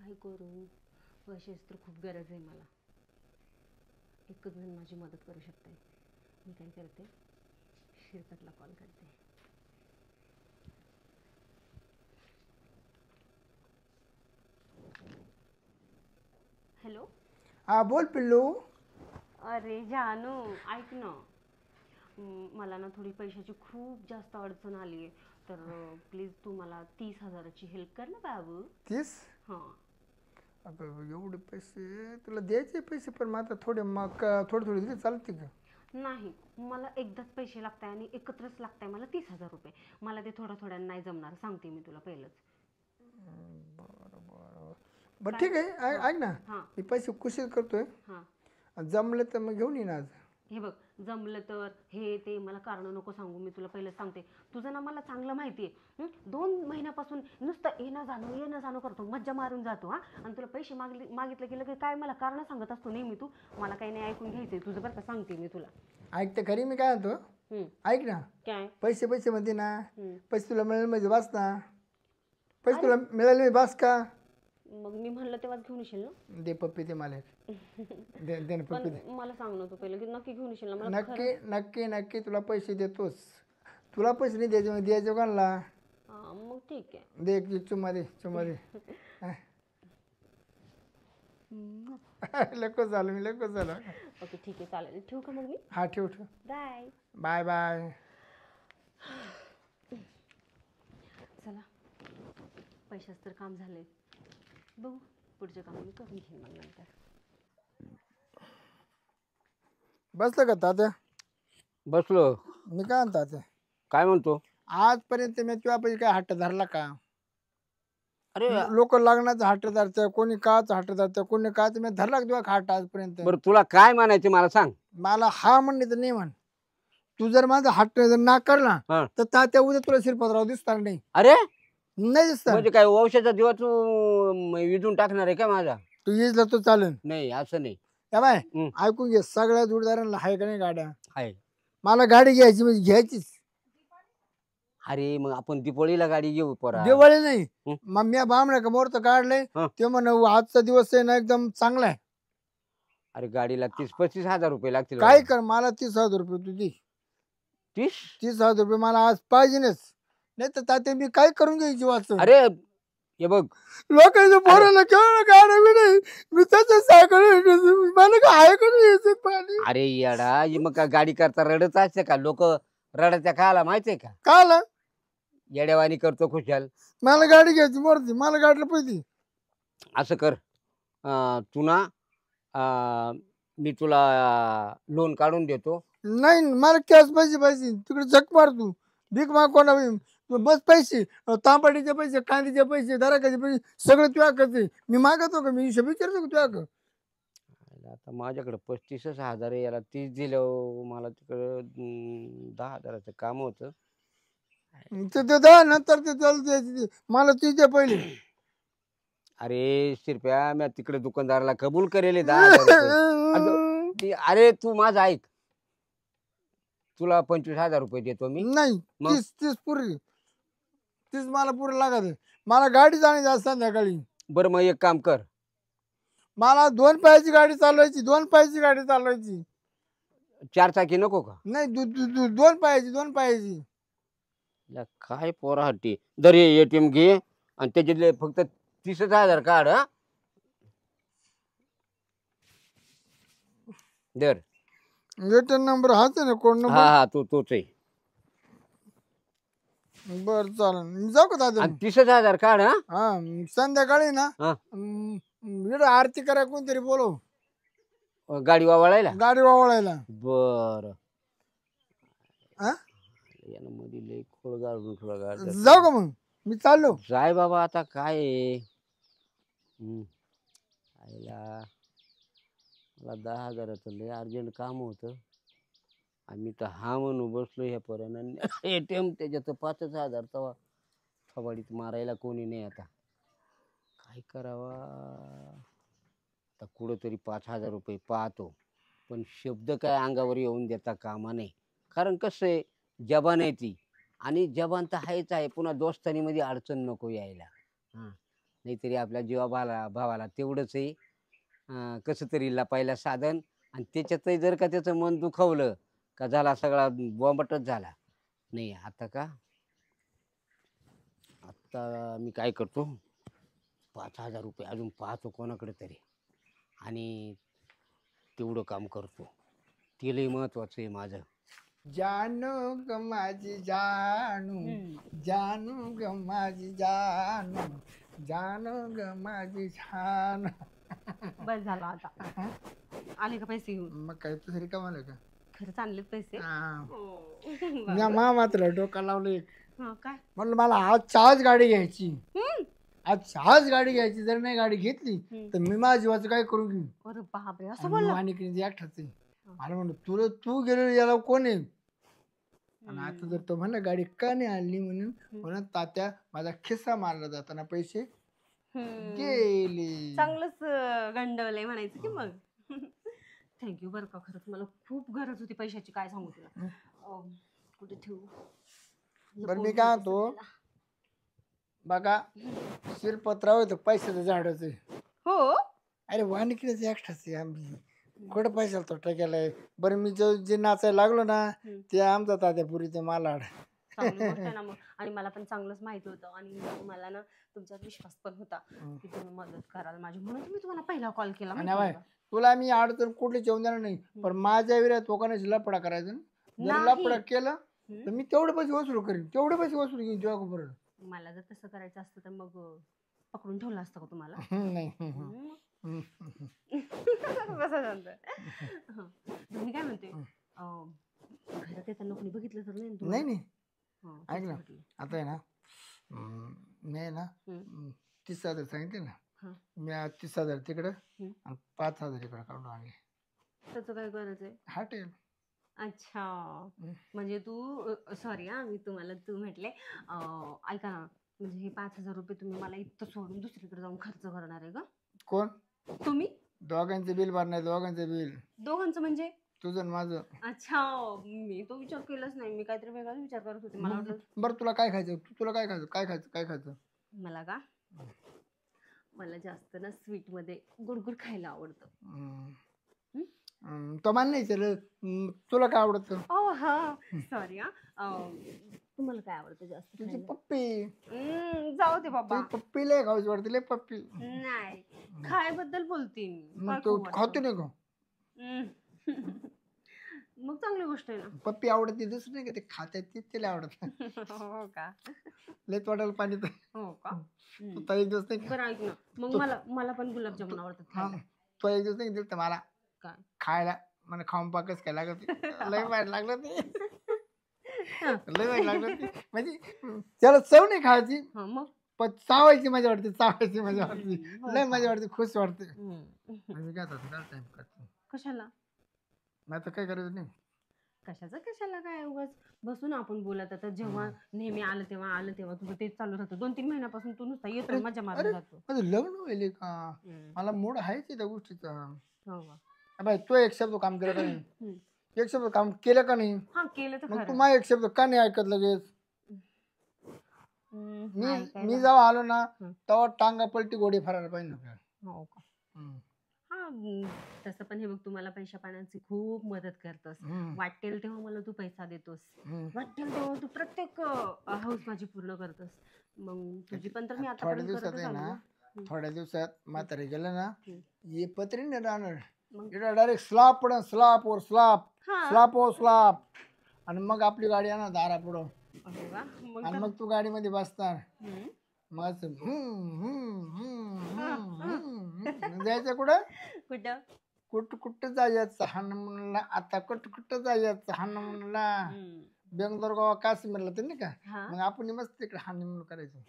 काय करू? पैशाची तर खूप गरज आहे मला. एकच जण माझी मदत करू शकते. मी काय करते, शिरपतला कॉल करते. हॅलो. हा बोल पिल्लू. अरे जानू, ऐक ना. मला ना थोडी पैशाची खूप जास्त अडचण आली आहे. तर प्लीज तू मला 30,000ची हेल्प कर ना बाबू. 30? हां. अगं एवढे पैसे तुला द्यायचे पैसे, पण मग आता थोडे मग थोडे थोडे दिले चालते का? नाही, मला एकदाच पैसे लागताय आणि एकत्रच लागताय मला 30,000 रुपये. मला ते थोडं थोड्यानं नाही जमणार, सांगते मी तुला पहिलंच. बरं काय? ठीक आहे, हां. ऐक ना. हां. मी पैसे कुशील करतोय. हां. जमले तर मग घेऊन येईन आज. हे बघ, जमलं तर हे ते मला कारण नको सांगू. मी तुला पहिलं सांगते, तुझं ना मला चांगलं माहिती आहे. 2 महिन्यापासून नुसतं येणं जाणं करतो, मज्जा मारून जातो. हा, आणि तुला पैसे मागितलं गेलं की काय मला कारण सांगत असतो नेहमी तू. मला काही नाही ऐकून घ्यायचंय तुझं, बरं का, सांगते मी तुला. ऐक तर खरी, मी काय म्हणतो, हम्म. ऐक ना. काय? पैसे पैसे म्हणते ना, हम्म. पैसे तुला मिळाले म्हणजे बस ना. पैसे अरे, तुला मिळाले म्हणजे बस का? मग मी म्हणलं तेव्हाच घेऊन येशील ना? दे पप्पी दे मला एक. दे ना पण पप्पी दे. मला सांग ना तू पहिलं की नक्की घेऊन येशील ना? मला नक्की खरं. नक्की नक्की तुला पैसे देतोच. तुला पैसे नाही द्यायचे, मग द्यायचे कोणाला? हां, मग ठीक आहे. दे एक चुम्मा दे, चुम्मा दे. लको झालं, मी लको झालं. ओके, ठीक आहे, चालेल. ठेवू का मग मी? हा ठेव ठेव. बाय. Bye bye. चला, पैशाचं तर काम झालंय. बघू, पुढचे काम मी करून घेईन मग नंतर. बसलं का तात्या? बसलो. मी काय म्हणतो तात्या, काय म्हणतो? आजपर्यंत मी तुझ्या पैसे काय हट्ट धरला का? अरे लोक लग्नाचा हट्ट धरते, कोणी काचा हट्ट धरते, कोणी काच. मी धरला का तुझा हट्ट आजपर्यंत? बरं, तुला काय म्हणायचं मला सांग. मला हा म्हणणे तर नाही म्हण. तू जर माझा हट्ट जर नाकारला हा. तर तात्या उद्या तुला शिरपतराव दिसणार नाही. अरे नाही दिसणार. म्हणजे काय वंशाचा दिवा तू विजून टाकणार आहे का माझा? तू येजला तो चालेल. नाही, असं नाही. या बाय, हम्म. ऐकून घे, सगळ्या जोडदारांना हाय का नाही गाड्या? आहे. मला गाडी घ्यायची म्हणजे घ्यायचीच. अरे मग आपण दिपोळीला गाडी घेऊ पोरा. दिवाळी नाही. हं? मग मी बामणा का मुहूर्त काढलंय. हं. ते म्हण आजचा दिवस आहे ना एकदम चांगला आहे. अरे गाडीला 30-35 हजार रुपये लागतील. काय कर, मला 30,000 रुपये तू दे. 30? 30,000 रुपये मला आज पाहिजेच. नाही तर तात्या मी काय करून घ्यायची वाच. अरे हे बघ, लोकांच्या पोराला केवळ गाडा बी नाही. मी त्याच्या सायकल मला काय ऐकून घ्यायचं पाणी. अरे येडा, हे मग का गाडी करता रडत असते का? लोक रडत्या काला माहितीये का? काला येड्यावानी करतो खुशाल. मला गाडी घ्यायची मोरती, मला गाडीला पैसे. असं कर, तू ना, मी तुला लोन काढून देतो. नाही, मला कॅश पैसे पाहिजे. तिकडे झक मार तू. भीक माग कोणा बस पैसे, तांबडीचे पैसे, कांदीचे पैसे, दराकाचे पैसे सगळं तुझ्या करते. मी मागतो का? मी हिशोब विचारतो का तुझ्या? आता माझ्याकडे 35,000 आहे. याला 30 दिलं, मला तिकडं 10,000चं काम होतं. ते दहा नंतर ते चालू मला तुझे पहिले. अरे शिरप्या, मी तिकडे दुकानदाराला कबूल करेल 10,000 रुपये. अरे तू माझं ऐक, तुला 25,000 रुपये देतो मी. नाही, मग? 30 पुरी. 30 मला पुरे लागत. मला गाडी जाण्याची आज संध्याकाळी. बरं मग एक काम कर, मला 2 पायाची गाडी चालवायची. 2 पायाची गाडी चालवायची. 4 चाकी नको का? नाही, 2 पायाची, 2 पायाची. या काय पोरा हट्टी. दर ATM घे आणि त्याच्यातले फक्त 30,000 काढ. हा दर. ATM नंबर हाच आहे ना? कोड हा नंबर? हा, तोच आहे. बर चालेल. मी जाऊ का दादा? आणि 30,000 काढ. हा हा, संध्याकाळी ना हा. इकडं आरती करा, कोणतरी बोलव. गाडी वावळायला. गाडी वावळायला. बर. हा? यानं मध्ये लय खोळ गाडून ठेवला गाडी. जाऊ का मग? मी चाललो. जाय बाबा, आता काय आहे. आईला मला 10,000चं लय अर्जंट काम होतं आणि मी तर हा म्हणून बसलो ह्या पर्यंत. ATM त्याच्यात 5,000 तवा थवाडीत मारायला कोणी नाही. आता काय करावा? आता कुठंतरी 5,000 रुपये पाहतो, पण शब्द काय अंगावर येऊन देता कामा नाही. कारण कसं आहे, जबान आहे ती, आणि जबान तर आहेच आहे. पुन्हा दोस्तानीमध्ये अडचण नको यायला. हां, नाहीतरी आपल्या जीवा भावाला तेवढंच आहे. कसं तरी लपायला साधन, आणि त्याच्यातही जर का त्याचं मन दुखावलं का झाला सगळा बोंबाटच झाला. नाही आता मी काय करतो, 5,000 रुपये अजून पाहतो कोणाकडे तरी, आणि तेवढं काम करतो. ते लई महत्वाचं आहे माझं. जानू ग माझी जानू, जानू ग माझी जानू, जानू ग माझी जानू. बस झालं आता. आले का पैसे घेऊन? मग काय तरी कमाल का? खरंच आणलेत पैसे? हो. मी मामात्र डोका लावलं. हा, काय? म्हणलं मला आज गाडी घ्यायची, आज गाडी घ्यायची. जर नाही गाडी घेतली तर मी माझ्या जीवाचं काय करून घेईन. अरे बापरे, असं बोलला? आणि एकठाच आहे. मला म्हणलं तू गेलो याला कोण आहे. आणि आता जर तो म्हणला गाडी का नाही आणली म्हणून तात्या माझा खिस्सा मारला जाताना पैसे गेले. चांगलंच गंडवलंय म्हणायचं की मग. थँक्यू बरं का, खरंच मला खूप गरज होती पैशाची, काय सांगू तुला. कुठे ठेवू? बरं मी काय म्हणतो, बघा शिरपत्राव होतं पैशाचं झाडच आहे. हो. अरे वाणिकीच एकठाच आहे. आम्ही कुठं पैशाला तोटा केलाय. बरं मी जे नाचायला लागलो ना ते आमचा तात्यापुरीचं मालाड. चांगली गोष्ट आहे ना मग. आणि मला पण चांगलंच माहिती होतं, आणि मला ना तुमच्यावर विश्वास पण होता की तुम्ही मदत कराल माझी, म्हणून मी तुम्हाला पहिला कॉल केला. आणि तुला मी अडचण कुठली जेवण देणार नाही, पण माझ्या विरोधात कोणाशी लपडा करायचा ना. जर लपडा केला तर मी तेवढे पैसे वसूल करीन, तेवढे पैसे वसूल घेईन तुझ्या बरोबर. मला जर तसं करायचं असतं तर मग पकडून ठेवलं असतं का तुम्हाला? नाही. कसं सांगतोय? मी काय म्हणते, घरात येताना कोणी बघितलं तर नाही? नाही. ऐक ना, आता आहे ना मी आहे ना 30,000 सांगितले ना, मी 30,000 तिकडं आणि 5,000 इकडं काढून आणले. त्याचं काय गरज आहे? हॉटेल. अच्छा, म्हणजे तू सॉरी मी तुम्हाला तू म्हटले. ऐका ना, म्हणजे हे 5,000 रुपये तुम्ही मला इथं सोडून दुसरीकडे जाऊन खर्च करणार आहे का? कोण? तुम्ही. दोघांचं बिल भरणार, दोघांचं बिल. दोघांचं म्हणजे? तुझं माझं. अच्छा, मी तो विचार केलाच नाही. मी काहीतरी वेगळाच विचार करत होते. मला वाटलं. बरं तुला काय खायचं? तुला काय खायचं? मला का? मला जास्त ना स्वीट मध्ये गुडगुड खायला आवडतं. तो मान नाही तुला काय आवडतं? ओ हा, सॉरी तुम्हाला काय आवडतं जास्त? तुझी पप्पी. जाऊ दे बाबा. पप्पी लय खाऊची वाटते, लय पप्पी. नाही, खायबद्दल बोलते मी. तू खातो नाही का? मग चांगली गोष्ट आहे ना. पप्पी आवडते, दुसरं नाही का ते खात्यात तिला आवडत. हो का? लय तोडायला पाणी. हो का? तू एक दिवस नाही. बरं ऐक ना, मग मला पण गुलाबजामुन आवडतात. तो एक दिवस नाही दिल तर मला काय खायला, मला खाऊन पाकच काय लागत. लय वाईट लागलं ते. लय वाईट लागलं ते. म्हणजे त्याला चव नाही खायची, मग पण चावायची मजा वाटते. लय मजा वाटते, खुश वाटते. मी काय टाइम करतो. कशाला? आता काय करायचं नाही. कशाला काय उगाच बसून आपण बोलत. आता जेव्हा नेहमी आलं तेव्हा तुझं तेच चालू राहतं. 2-3 महिन्यापासून तू नुसता येतो मजा मारून जातो. माझं लग्न व्हायले का? मला मूड आहेच त्या गोष्टीचा. हो का? बाई तू एक शब्द काम केलं का नाही? एक शब्द काम केलं का नाही? हा, केलं तर मग तू माझा एक शब्द का नाही ऐकत लगेच? मी जेव्हा आलो ना तेव्हा टांगा पलटी गोडी फरायला पाहिजे आपल्याला. हो का? हा, तसं पण हे बघ, तुम्हाला पैशा पाण्याची खूप मदत करतोस. वाटेल तेव्हा मला तू पैसा देतोस. वाटेल तेव्हा तू प्रत्येक हौस माझी पूर्ण करतोस. मग तुझी पण तर मी आता थोड्या दिवसात म्हातारे गेलं ना, ये पत्री नाही राहणार. डायरेक्ट स्लॅब पडन, स्लॅब वर स्लॅब. आणि मग आपली गाडी येणार दारा पुढं. आणि मग तू गाडीमध्ये बसणार. मग जायचं कुठं जायचं हनुमानला. आता कुठं जायचं हनुमानला. बेंगलोर गोवा काश्मीरला तर नाही का, मग आपण मस्त तिकडे हनीमून करायचं.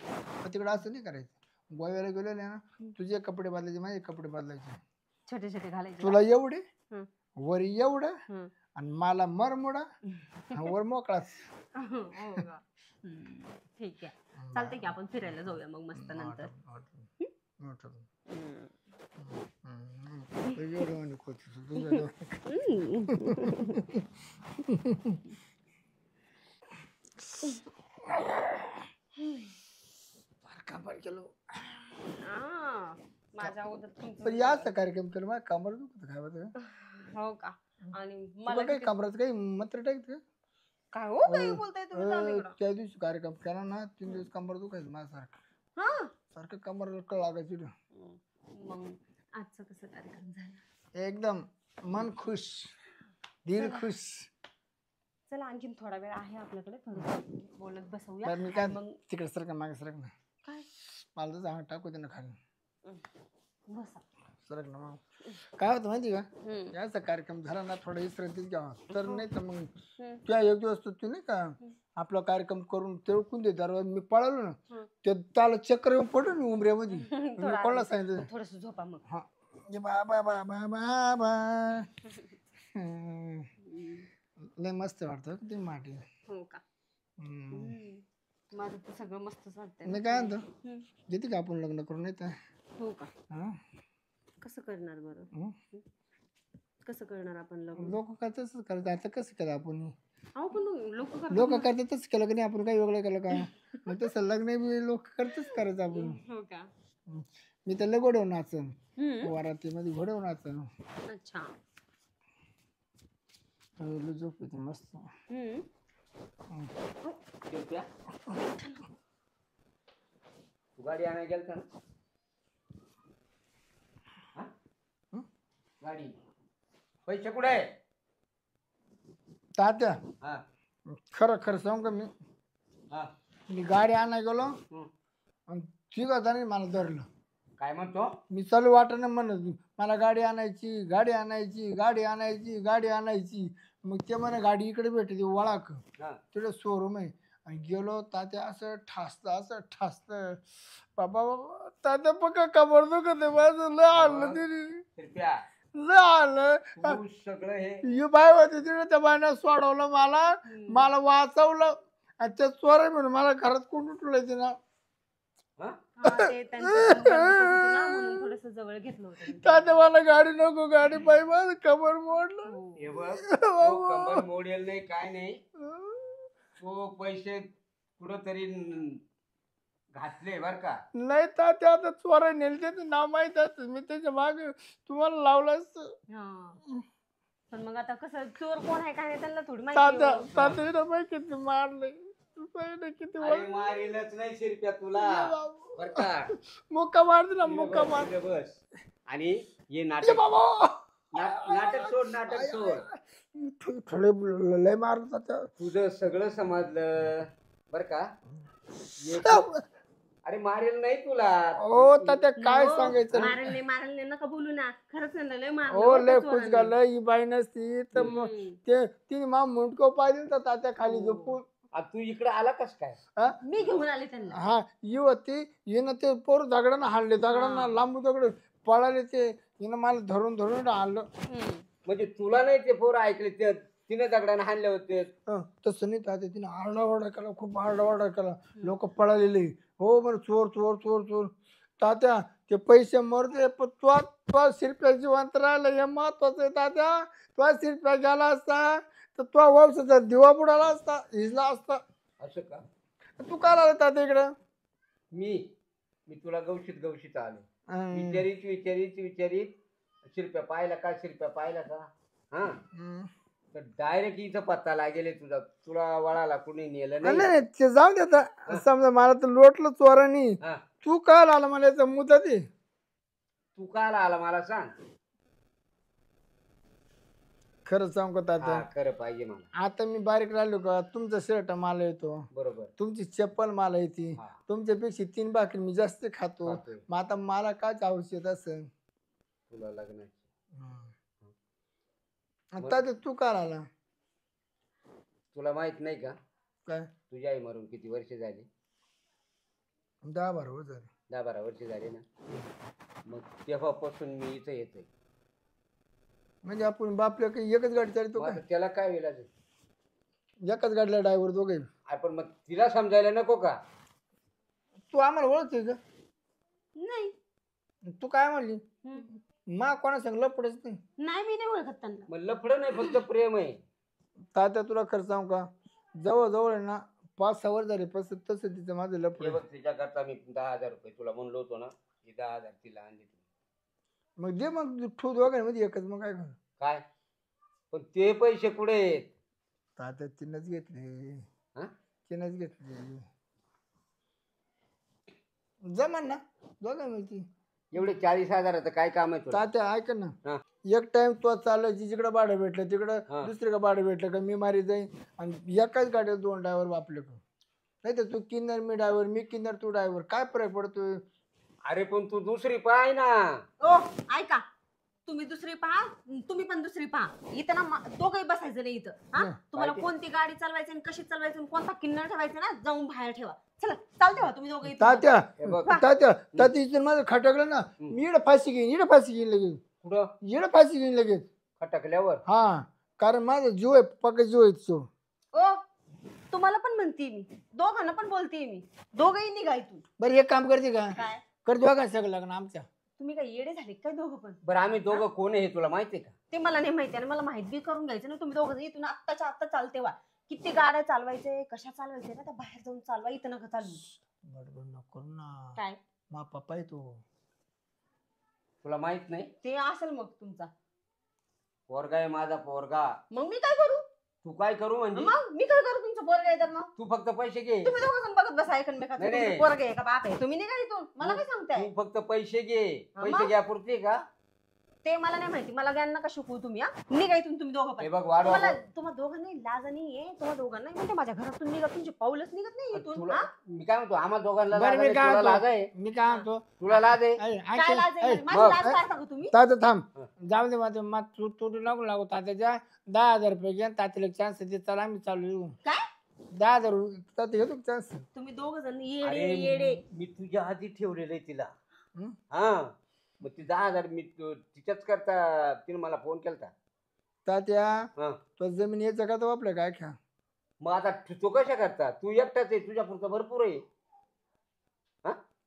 तिकडे असं नाही करायचं. गोव्याला गेलो ना, तुझे कपडे बदलायचे, माझे कपडे बदलायचे, छोटे घालायचे. तुला एवढे वर एवढं आणि मला मरमुडा वर मोकळाच. ठीक आहे, चालतंय की आपण फिरायला जाऊया मग मस्त नंतर. माझ्या अगोदर पण तुमचं याचा कार्यक्रम केला माझ्या कमर दुखत काय होतं हो का? आणि तुला मला काही कमरात काही मत्र टाकत काय हो काही बोलताय तुम्ही? जाऊ दे इकडं. त्या दिवशी कार्यक्रम केला ना 3 दिवस कंबर दुखायचं माझ्यासारखं हा सारखं कंबर कळ लागायची ना. मग आजचा कसा कार्यक्रम झाला? एकदम मन खुश दिल खुश. चला आणखीन थोडा वेळ आहे आपल्याकडे, थोडं बोलत बसवूया. बरं मी काय आणि मग तिकडे सरक मागे सरक ना काय मला तर सांग टाकू दे ना खाली बसा. सरक ना मग काय होतं माहिती का याचा कार्यक्रम झाला ना थोडा विश्रांतीच घ्यावा तर नाही तर मग त्या एक दिवस तू नाही का आपला कार्यक्रम करून तेळकून दे दरवाज मी पळालो ना ते त्याला चक्कर येऊन पडलो ना उमऱ्यामध्ये मी कोणाला सांगितलं थोडस झोपा मग. हा बाबा बाबा बाबा लय मस्त वाटतं ते माटी. हो का? माझं तर सगळं मस्त चालतंय. मी काय म्हणतो देते का आपण लग्न करून येतं. हो का? हा कसं करणार बरं? कसं करणार आपण लग्न? लोक करताच करतात आता कसं केलं आपण अहो पण लोक लोक करतातच केलं का नाही आपण काही वेगळं केलं का मग तसं लग्न बी लोक करतच करायचं आपण. हो का? मी तर लय घोड्यावर नाचन वरातीमध्ये घोड्यावर नाचन. अच्छा. झोप येते मस्त. तू गाडी आणायला गेलता ना? गाडी पैसे कुठे आहे? तात्या हा खरं खरं सांग का हा मी गाडी आणायला गेलो आणि ठीक आहे मला धरलं. काय म्हणतो? मी चालू वाटाने म्हणत मला गाडी आणायची गाडी आणायची गाडी आणायची गाडी आणायची. मग ते मला गाडी इकडे भेटते वळाक तिकडे शोरूम आहे आणि गेलो तात्या असं ठासतं बाबा बाबा तात्या पक्का कबर दुखत माझं लय आणलं तिने लय आणलं सगळं हे ही बाय होती तिने त्या बायनं सोडवलं मला वाचवलं आणि त्या चोर म्हणून मला घरात कोण उठवलं तिनं. थोडस जवळ घेतलं होतं. तात्या मला गाडी नको गाडी पाहिजे माझं कबर मोडलं. हे बघ, तो कंबर मोडेल नाही काय नाही तो पैसे कुठंतरी घातले बर का. नाही तात्या आता चोरा नेल त्याचं नाव माहित असतं मी त्याच्या मागे तुम्हाला लावलं असतं. पण मग आता कसं चोर कोण आहे काय नाही त्यांना थोडी तात्या माहिती. तात्या माहिती किती मारलंय किती अरे मारीलच नाही शिरप्या तुला बर का. मुक्का मार दिला मुक्का मार. इकडे बस आणि ये नाटक नाटक सोड. थोडे लय मारत तात्या. तुझं सगळं समजलं बर का. अरे मारेल नाही तुला. हो तात्या काय सांगायचं मारले नका बोलू ना. खरंच नाही लय मारलं हो बरं लय का खुश चोराने. झालं ही बाई नसती तर मग तिने मा मुंडको पाहिजे तर तात्या खाली झोपून. तू इकडे आला कस काय? मी घेऊन आले त्यांना. हा ही होती हिनं ते पोर दगडानं हाणले दगडांना लांबू दगड पळाले ते हिनं मला धरून धरून आणलं. म्हणजे तुला नाही ते पोरं ऐकले ते तिने दगडाने हाणले होते. तसं नाही तात्या तिने आरडाओरडा केला खूप आरडाओरडा केला. लोक पळालेले हो बरं चोर चोर चोर चोर. तात्या ते पैसे मरते पण तो शिरप्या जिवंत राहिला हे महत्वाचं आहे तात्या. तो शिरप्या गेला असता तर तो वंशाचा दिवा बुडाला असता हिजला असता. असं का? तू का आला तात्या इकडं? मी तुला गवशीत आलो. विचारित शिरप्या पाहिला का हा तर डायरेक्ट इथं पत्ता लागेल तुला वळाला कुणी नेलं नाही. नाही ते जाऊ दे आता समजा मला तर लोटलं चोरानी. तू का आला मला याचा मुद्दा ते. तू का आला मला सांग. खरं सांग का तात्या खरं पाहिजे मला. आता मी बारीक राहिलो का तुमचा शर्ट मला येतो बरोबर. तुमची चप्पल मला येते तुमच्यापेक्षा 3 भाकरी मी जास्त खातो. मग आता मला काय आवश्यक असेल तुला लग्नाची. तात्या तू का आला? तुला माहित नाही का काय तुझी आई मरून किती वर्ष झाली? 10-12 वर्ष झाले. 10-12 वर्ष झाले ना. मग तेव्हापासून मी इथं येतोय. म्हणजे आपण बापल्या काही एकच गाडी चालतो का? त्याला काय विलाज? एकाच गाडीला ड्रायव्हर दोघे. आपण मग तिला समजायला नको का? तू आम्हाला ओळखते का? नाही. तू काय म्हणली मा कोणा सांग लपडच नाही. नाही मी नाही ओळखत त्यांना. मग लफडं नाही फक्त प्रेम आहे. तात्या तुला खरं सांगू का जवळ जवळ आहे ना 5-6 वर्ष झाले तसं तिचं माझं लपड. बघ तिच्याकरता मी 10,000 रुपये तुला म्हणलो होतो ना. 10,000 तिला आणले. मग दे मग ठू दोघांमध्ये एकच मग काय करू काय पण ते पैसे कुठे आहेत? तात्या तिनंच घेतले हा? तिनंच घेतले जमान ना दोघांमध्ये एवढे 40,000 काय काम आहे तुला? तात्या ऐक ना हा. एक टाइम तो चाललायची जिकडे भाडं भेटलं हा. तिकडं दुसरीकडे भाडं भेटलं का मी मारी जाईन आणि एकाच गाडीवर 2 ड्रायव्हर वापले का नाही तर तू किन्नर मी ड्रायव्हर मी किन्नर तू ड्रायव्हर काय फरक पडतोय अरे पण तू दुसरी पाय ना. ओ ऐका, तुम्ही दुसरी पहा, तुम्ही पण दुसरी पहा. इथं ना दोघंही बसायचं नाही इथं. हा, तुम्हाला कोणती गाडी चालवायची आणि कशी चालवायची आणि कोणता किन्नर ठेवायचा ना, जाऊन बाहेर ठेवा. चला चालते व्हा तुम्ही दोघं इथं. तात्या हे बघ. तात्या इथून माझं खटकलं ना मी इकडे फाशी घेईन लगेच कुठं इकडे फाशी घेईन लगेच. खटकल्यावर? हा कारण माझा जीव आहे पक्का जीव आहे तो. ओ तुम्हाला पण म्हणते मी, दोघांना पण बोलते मी, दोघंही निघा इथून. बरं एक काम करते का काय कर दोघा सगळं लग्न आमच्या. तुम्ही काय येडे झाले काय दोघं पण? बरं आम्ही दोघं कोण आहे हे तुला माहितीये का? ते मला नाही माहिती आणि मला माहित बी करून घ्यायचं ना. तुम्ही दोघं इथून आत्ताच्या आत्ता चालते वा. किती गाड्या चालवायचे कशा चालवायचे ना त्या बाहेर जाऊन चालवा, इथं नका चालू. बडबड नको ना काय मा पप्पा येतो. तुला माहित नाही? ते असेल मग तुमचा पोरगा आहे माझा पोरगा. मग मी काय करू? तू काय करू म्हणजे? मग मी काय करू? तुमचं पोरग आहे तर मग तू फक्त पैसे घे. तुम्ही दोघं जण बघत बसा एकमेकाचं. नाही, नाही. पोरग आहे का बाप आहे? तुम्ही निघा इथून. मला काय सांगताय? तू फक्त पैसे घे. हा, पैसे मग? घ्या पुरते का? ते मला नाही माहिती. मला ज्ञान नका शिकवू तुम्ही. हा, निघा इथून तुम्ही दोघं हे पण. बघ वाढवा. तुम्हाला दोघांनाही लाज नाहीये. तुम्हाला दोघांना म्हणजे माझ्या घरातून निघा, तुमचे पाऊलच निघत नाही इथून. तुला हा? मी काय म्हणतो आम्हा दोघांना बरं लाज आहे, मी काय तुला लाज आहे? म्हणतो मी काय म्हणतो तुला लाज आहे? ऐ, ऐक काय ऐ, लाज आहे? ऐ, माझी मग, लाज काय सांगू तुम्ही? तात्या थांब जाऊ दे माझं मग तू लागू लागू तात्याच्या 10,000 रुपये घ्या तात्याला चान्स दे चला आम्ही चालू येऊ. काय 10,000 तात्या घेतो चान्स. तुम्ही दोघ जण येडे अरे येडे. मी तुझ्या आधी ठेवलेलं आहे तिला. हं? हा मग ती 10,000 मी तिच्याच करता तिने मला फोन केलता. तात्या हा तो जमीन यायचं का तो आपलं काय खा मग आता तो कशा करता? तू एकटाच आहे, तुझ्या पुरतं भरपूर आहे.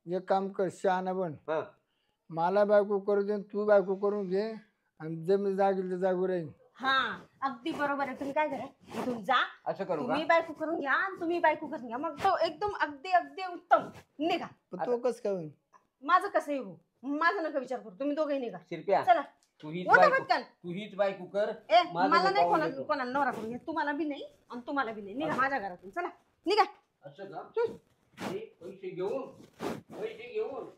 एक काम कर शहाणा बन हा मला बायको करू दे तू बायको करून घे आणि जमीन जागेल तर जागू राहील. हा अगदी बरोबर आहे. तुम्ही काय करा इथून जा, असं करू का? तुम्ही बायको करून घ्या आणि तुम्ही बायको करून घ्या. मग तो एकदम अगदी अगदी उत्तम. निघा. पण तो कसं काय होईल? माझं कसं येऊ? माझं नका विचार करू. तुम्ही दोघे निघा. शिरप्या चला तू हीच उठा बायको पटकन. तू हीच बायको कर. ए माझं मला मी नाही पाहून घेतो. कोणाला नवरा करून घ्या. तुम्हाला बी नाही आणि तुम्हाला बी नाही. निघा माझ्या घरातून. चला निघा. असं का? हे पैसे घेऊन